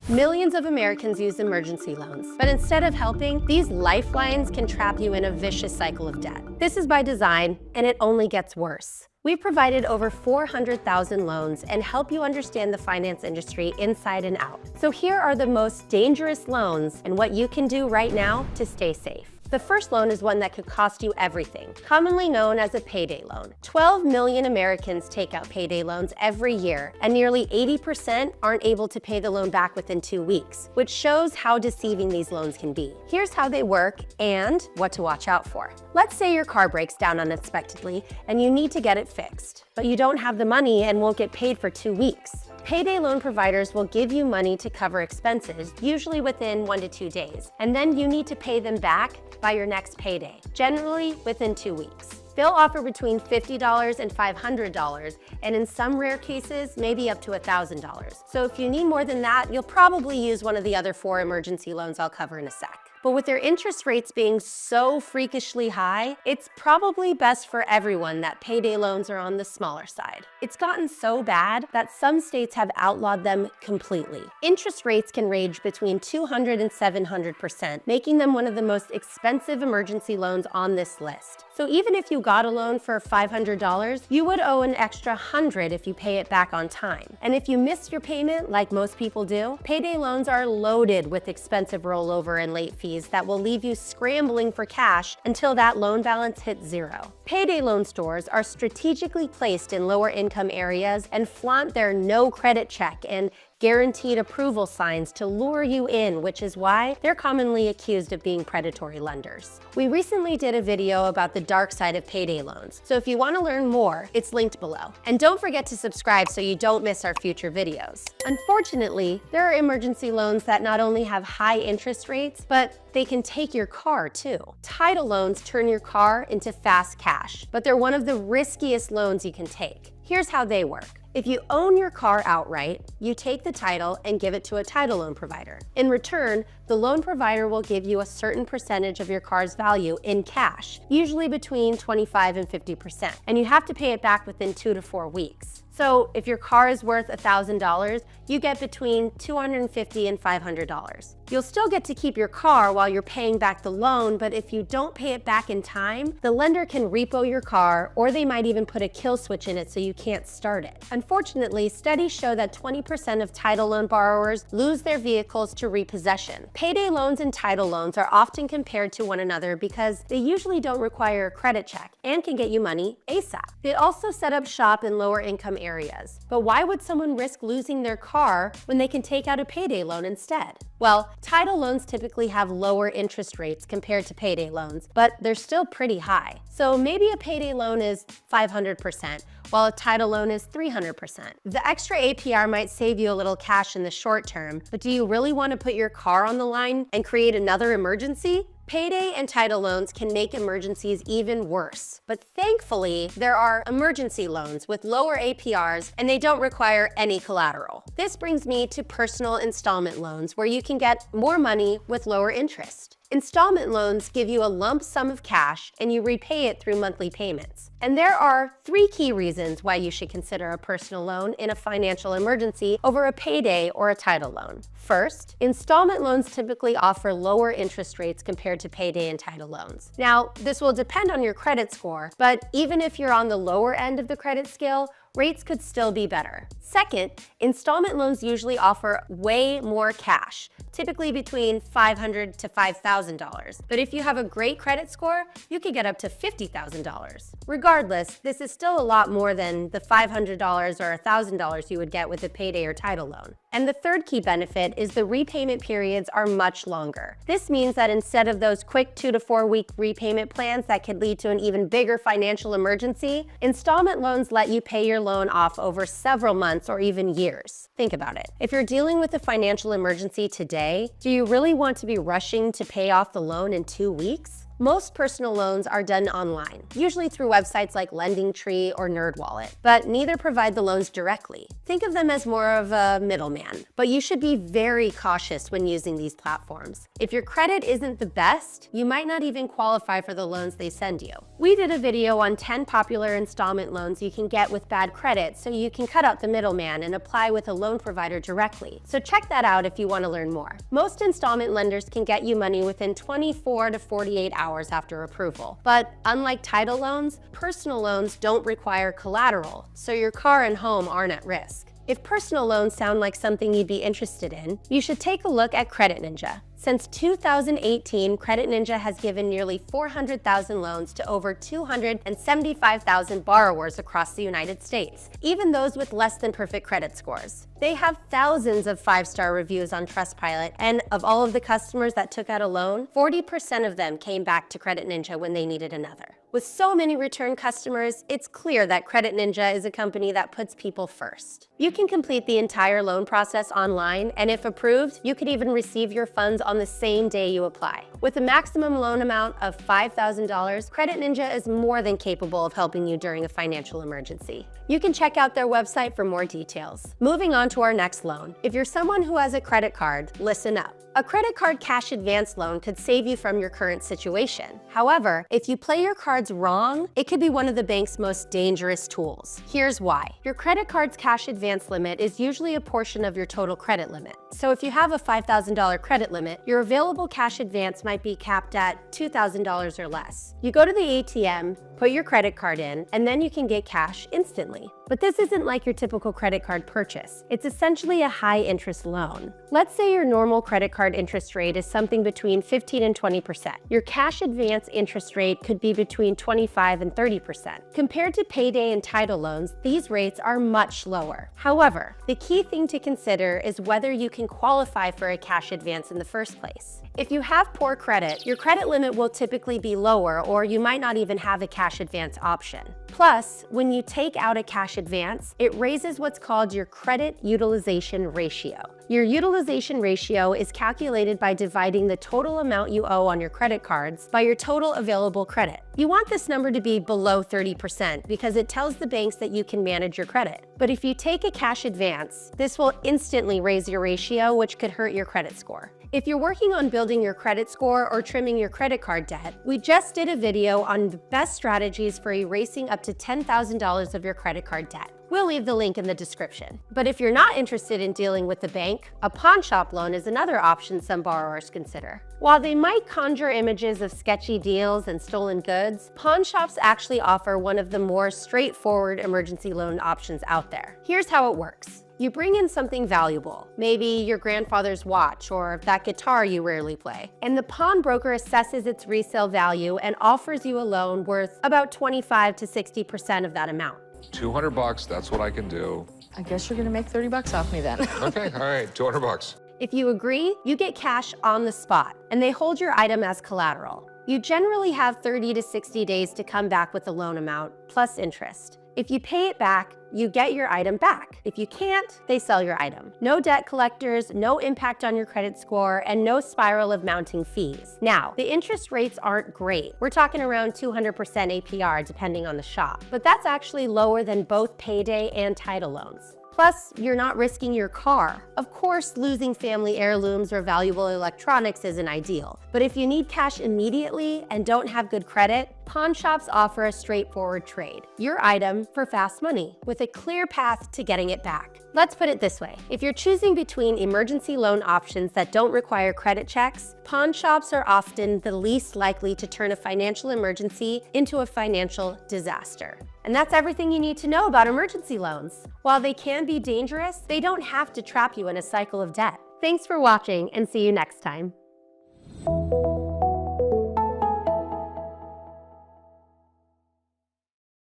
Millions of Americans use emergency loans, but instead of helping, these lifelines can trap you in a vicious cycle of debt. This is by design, and it only gets worse. We've provided over 400,000 loans and help you understand the finance industry inside and out. So here are the most dangerous loans and what you can do right now to stay safe. The first loan is one that could cost you everything, commonly known as a payday loan. 12 million Americans take out payday loans every year, and nearly 80% aren't able to pay the loan back within 2 weeks, which shows how deceiving these loans can be. Here's how they work and what to watch out for. Let's say your car breaks down unexpectedly and you need to get it fixed, but you don't have the money and won't get paid for 2 weeks. Payday loan providers will give you money to cover expenses, usually within 1 to 2 days, and then you need to pay them back by your next payday, generally within 2 weeks. They'll offer between $50 and $500, and in some rare cases, maybe up to $1,000. So if you need more than that, you'll probably use one of the other 4 emergency loans I'll cover in a sec. But with their interest rates being so freakishly high, it's probably best for everyone that payday loans are on the smaller side. It's gotten so bad that some states have outlawed them completely. Interest rates can range between 200 and 700%, making them one of the most expensive emergency loans on this list. So even if you got a loan for $500, you would owe an extra $100 if you pay it back on time. And if you miss your payment, like most people do, payday loans are loaded with expensive rollover and late fees that will leave you scrambling for cash until that loan balance hits zero. Payday loan stores are strategically placed in lower income areas and flaunt their no credit check and guaranteed approval signs to lure you in, which is why they're commonly accused of being predatory lenders. We recently did a video about the dark side of payday loans, so if you want to learn more, it's linked below. And don't forget to subscribe so you don't miss our future videos. Unfortunately, there are emergency loans that not only have high interest rates, but they can take your car too. Title loans turn your car into fast cash, but they're one of the riskiest loans you can take. Here's how they work. If you own your car outright, you take the title and give it to a title loan provider. In return, the loan provider will give you a certain percentage of your car's value in cash, usually between 25 and 50%, and you have to pay it back within 2 to 4 weeks. So if your car is worth $1,000, you get between $250 and $500. You'll still get to keep your car while you're paying back the loan, but if you don't pay it back in time, the lender can repo your car, or they might even put a kill switch in it so you can't start it. Unfortunately, studies show that 20% of title loan borrowers lose their vehicles to repossession. Payday loans and title loans are often compared to one another because they usually don't require a credit check and can get you money ASAP. They also set up shop in lower income areas. But why would someone risk losing their car when they can take out a payday loan instead? Well, title loans typically have lower interest rates compared to payday loans, but they're still pretty high. So maybe a payday loan is 500%, while a title loan is 300%. The extra APR might save you a little cash in the short term, but do you really want to put your car on the line and create another emergency? Payday and title loans can make emergencies even worse. But thankfully, there are emergency loans with lower APRs and they don't require any collateral. This brings me to personal installment loans, where you can get more money with lower interest. Installment loans give you a lump sum of cash and you repay it through monthly payments. And there are 3 key reasons why you should consider a personal loan in a financial emergency over a payday or a title loan. First, installment loans typically offer lower interest rates compared to payday and title loans. Now, this will depend on your credit score, but even if you're on the lower end of the credit scale, rates could still be better. Second, installment loans usually offer way more cash, typically between $500 to $5,000. But if you have a great credit score, you could get up to $50,000. Regardless, this is still a lot more than the $500 or $1,000 you would get with a payday or title loan. And the third key benefit is the repayment periods are much longer. This means that instead of those quick 2 to 4 week repayment plans that could lead to an even bigger financial emergency, installment loans let you pay your loan off over several months or even years. Think about it. If you're dealing with a financial emergency today, do you really want to be rushing to pay off the loan in 2 weeks? Most personal loans are done online, usually through websites like LendingTree or NerdWallet, but neither provide the loans directly. Think of them as more of a middleman, but you should be very cautious when using these platforms. If your credit isn't the best, you might not even qualify for the loans they send you. We did a video on 10 popular installment loans you can get with bad credit so you can cut out the middleman and apply with a loan provider directly. So check that out if you want to learn more. Most installment lenders can get you money within 24 to 48 hours after approval. But unlike title loans, personal loans don't require collateral, so your car and home aren't at risk. If personal loans sound like something you'd be interested in, you should take a look at CreditNinja. Since 2018, CreditNinja has given nearly 400,000 loans to over 275,000 borrowers across the United States, even those with less than perfect credit scores. They have thousands of 5-star reviews on Trustpilot, and of all of the customers that took out a loan, 40% of them came back to CreditNinja when they needed another. With so many return customers, it's clear that CreditNinja is a company that puts people first. You can complete the entire loan process online, and if approved, you could even receive your funds on the same day you apply. With a maximum loan amount of $5,000, CreditNinja is more than capable of helping you during a financial emergency. You can check out their website for more details. Moving on to our next loan. If you're someone who has a credit card, listen up. A credit card cash advance loan could save you from your current situation. However, if you play your cards wrong, it could be one of the bank's most dangerous tools. Here's why. Your credit card's cash advance limit is usually a portion of your total credit limit. So if you have a $5,000 credit limit, your available cash advance might be capped at $2,000 or less. You go to the ATM, put your credit card in, and then you can get cash instantly. But this isn't like your typical credit card purchase. It's essentially a high-interest loan. Let's say your normal credit card interest rate is something between 15 and 20%. Your cash advance interest rate could be between 25 and 30%. Compared to payday and title loans, these rates are much lower. However, the key thing to consider is whether you can qualify for a cash advance in the first place. If you have poor credit, your credit limit will typically be lower, or you might not even have a cash advance option. Plus, when you take out a cash advance, it raises what's called your credit utilization ratio. Your utilization ratio is calculated by dividing the total amount you owe on your credit cards by your total available credit. You want this number to be below 30% because it tells the banks that you can manage your credit. But if you take a cash advance, this will instantly raise your ratio, which could hurt your credit score. If you're working on building your credit score or trimming your credit card debt, we just did a video on the best strategies for erasing up to $10,000 of your credit card debt. We'll leave the link in the description. But if you're not interested in dealing with the bank, a pawn shop loan is another option some borrowers consider. While they might conjure images of sketchy deals and stolen goods, pawn shops actually offer one of the more straightforward emergency loan options out there. Here's how it works. You bring in something valuable, maybe your grandfather's watch or that guitar you rarely play, and the pawnbroker assesses its resale value and offers you a loan worth about 25 to 60% of that amount. $200, that's what I can do. I guess you're gonna make 30 bucks off me then. Okay, all right, $200. If you agree, you get cash on the spot, and they hold your item as collateral. You generally have 30 to 60 days to come back with the loan amount, plus interest. If you pay it back, you get your item back. If you can't, they sell your item. No debt collectors, no impact on your credit score, and no spiral of mounting fees. Now, the interest rates aren't great. We're talking around 200% APR depending on the shop, but that's actually lower than both payday and title loans. Plus, you're not risking your car. Of course, losing family heirlooms or valuable electronics isn't ideal, but if you need cash immediately and don't have good credit, pawn shops offer a straightforward trade. Your item for fast money, with a clear path to getting it back. Let's put it this way. If you're choosing between emergency loan options that don't require credit checks, pawn shops are often the least likely to turn a financial emergency into a financial disaster. And that's everything you need to know about emergency loans. While they can be dangerous, they don't have to trap you in a cycle of debt. Thanks for watching, and see you next time.